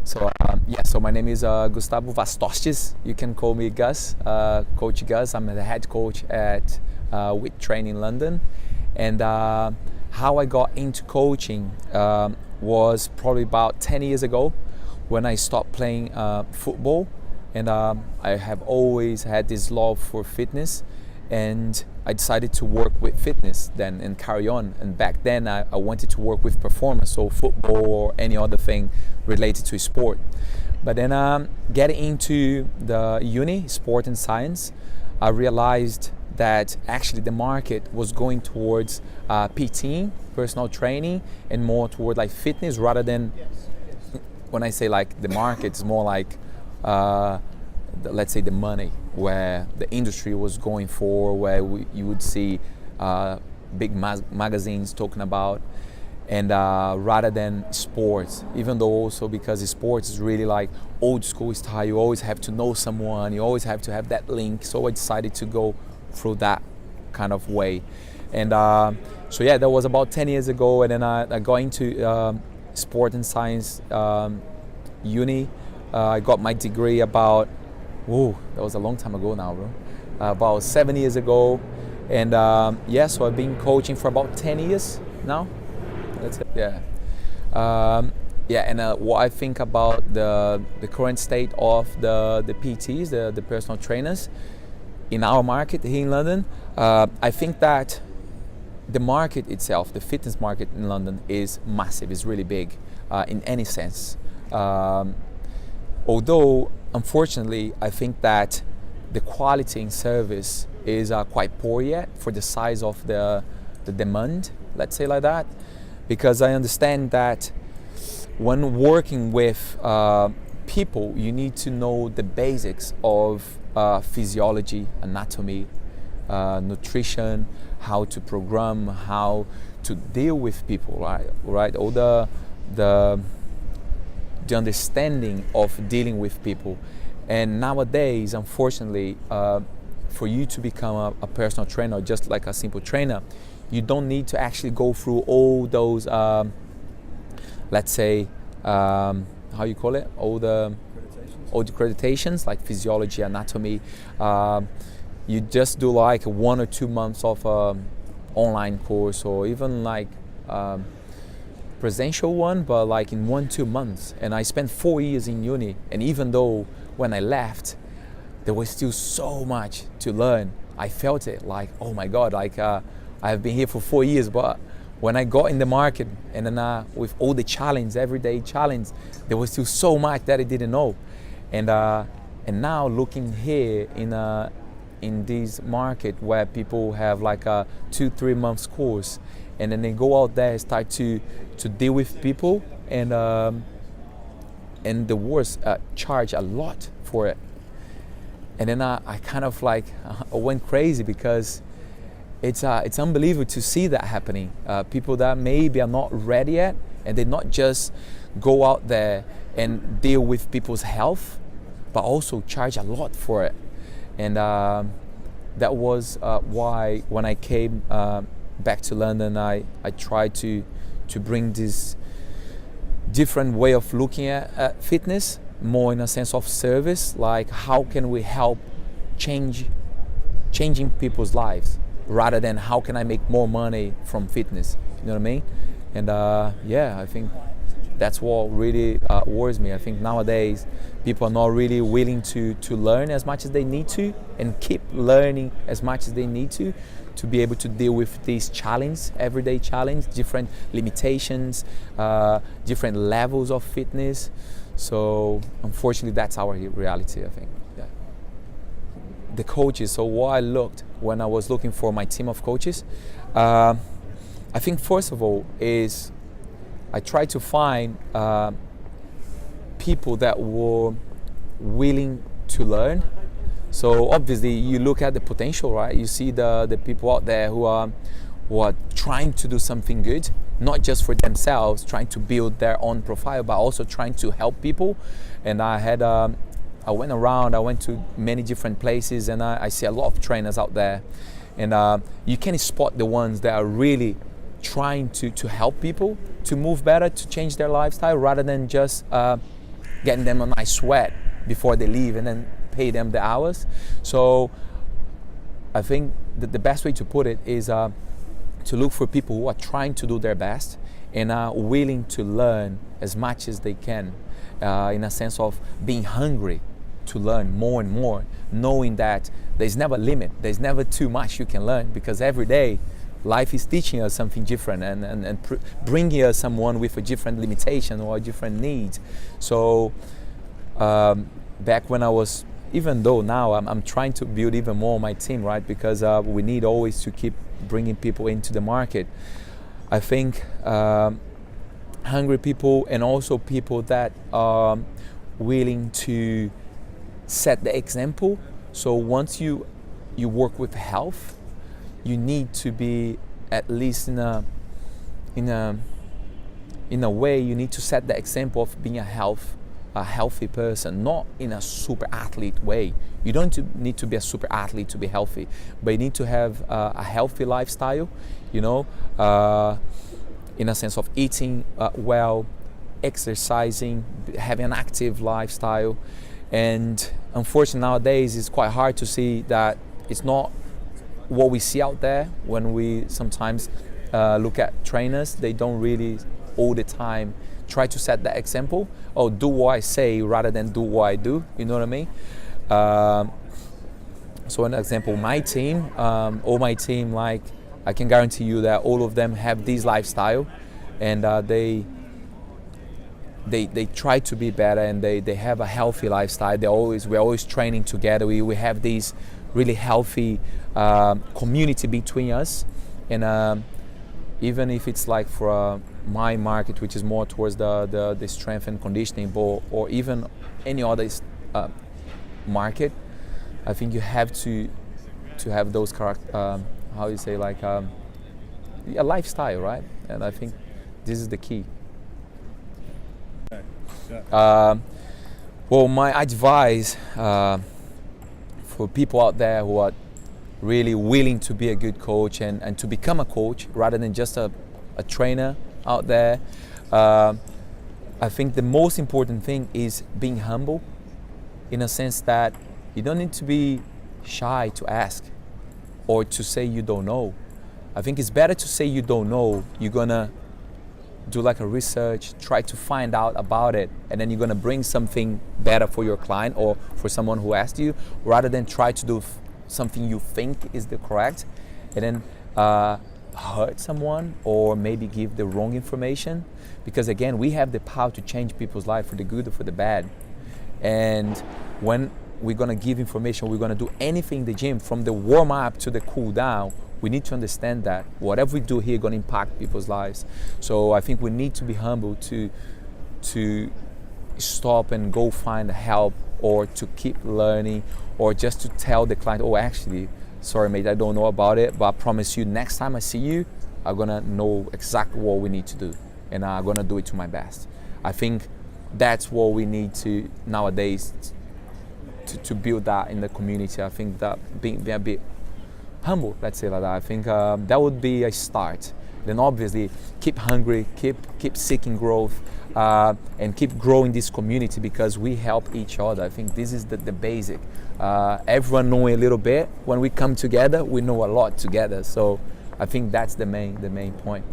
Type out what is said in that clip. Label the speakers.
Speaker 1: So my name is Gustavo Vastostes. You can call me Gus, Coach Gus. I'm the head coach at WIT Training London. And how I got into coaching was probably about 10 years ago when I stopped playing football. And I have always had this love for fitness. And I decided to work with fitness then and carry on. And back then I wanted to work with performance, so football or any other thing related to sport. But then getting into the uni, sport and science, I realized that actually the market was going towards PT, personal training, and more toward like fitness rather than, when I say like the market, it's more like let's say the money, where the industry was going for, where you would see big magazines talking about, and rather than sports, even though also because sports is really like old school style, you always have to know someone, you always have to have that link. So I decided to go through that kind of way. And so yeah, that was about 10 years ago, and then I got into sport and science uni. I got my degree about, that was a long time ago now, bro. About 7 years ago. And so I've been coaching for about 10 years now. That's it. Yeah. And what I think about the current state of the PTs, the personal trainers in our market here in London, I think that the market itself, the fitness market in London, is massive, is really big in any sense. Although, unfortunately, I think that the quality in service is quite poor yet for the size of the demand, let's say like that. Because I understand that when working with people, you need to know the basics of physiology, anatomy, nutrition, how to program, how to deal with people, right? All the understanding of dealing with people. And nowadays, unfortunately, for you to become a personal trainer, just like a simple trainer, you don't need to actually go through all those, let's say, how you call it, all the accreditations like physiology, anatomy. You just do like 1 or 2 months of online course, or even like presential one, but like in 1-2 months. And I spent 4 years in uni, and even though when I left there was still so much to learn, I felt it like, oh my god, like I've been here for 4 years, but when I got in the market and then with all the challenge, everyday challenge, there was still so much that I didn't know. And now looking here in this market where people have like a 2-3 months course, and then they go out there and start to deal with people, and the worst, charge a lot for it. And then I kind of like I went crazy, because it's unbelievable to see that happening. People that maybe are not ready yet, and they not just go out there and deal with people's health, but also charge a lot for it. And that was why when I came back to London, I tried to bring this different way of looking at fitness, more in a sense of service, like how can we help changing people's lives, rather than how can I make more money from fitness, you know what I mean? And I think that's what really worries me. I think nowadays people are not really willing to learn as much as they need to, and keep learning as much as they need to be able to deal with these challenge, everyday challenge, different limitations, different levels of fitness. So unfortunately, that's our reality, I think. Yeah. The coaches, so what I looked when I was looking for my team of coaches, I think first of all is I tried to find people that were willing to learn. So obviously you look at the potential, right? You see the people out there who are trying to do something good, not just for themselves, trying to build their own profile, but also trying to help people. And I went around, I went to many different places, and I see a lot of trainers out there. And you can spot the ones that are really trying to help people to move better, to change their lifestyle, rather than just getting them a nice sweat before they leave, and then pay them the hours. So I think that the best way to put it is to look for people who are trying to do their best and are willing to learn as much as they can, in a sense of being hungry to learn more and more, knowing that there's never a limit, there's never too much you can learn, because every day life is teaching us something different and bringing us someone with a different limitation or a different need. So back when I was, even though now I'm trying to build even more my team, right? Because we need always to keep bringing people into the market. I think hungry people, and also people that are willing to set the example. So once you work with health, you need to be at least in a way, you need to set the example of being a healthy person, not in a super athlete way. You don't need to be a super athlete to be healthy, but you need to have a healthy lifestyle, you know, in a sense of eating well, exercising, having an active lifestyle. And unfortunately nowadays it's quite hard to see that it's not what we see out there. When we sometimes look at trainers, they don't really all the time try to set that example, or do what I say rather than do what I do, you know what I mean? So an example, my team, all my team, like, I can guarantee you that all of them have this lifestyle, and they try to be better, and they have a healthy lifestyle. We're always training together. We have this really healthy community between us, and even if it's like for my market, which is more towards the strength and conditioning, or even any other market, I think you have to have those how you say, like a lifestyle, right? And I think this is the key. Well, my advice for people out there who are really willing to be a good coach and to become a coach rather than just a trainer out there, I think the most important thing is being humble, in a sense that you don't need to be shy to ask or to say you don't know. I think it's better to say you don't know. You're gonna do like a research, try to find out about it, and then you're gonna bring something better for your client or for someone who asked you, rather than try to do something you think is the correct, and then hurt someone or maybe give the wrong information. Because again, we have the power to change people's life for the good or for the bad. And when we're gonna give information, we're gonna do anything in the gym, from the warm up to the cool down, we need to understand that whatever we do here is gonna impact people's lives. So I think we need to be humble to stop and go find help, or to keep learning, or just to tell the client, oh, actually, sorry mate, I don't know about it, but I promise you next time I see you, I'm gonna know exactly what we need to do, and I'm gonna do it to my best. I think that's what we need to nowadays to build that in the community. I think that being a bit humble, let's say like that, I think that would be a start. Then obviously keep hungry, keep seeking growth, and keep growing this community, because we help each other. I think this is the basic. Everyone knowing a little bit. When we come together, we know a lot together. So I think that's the main point.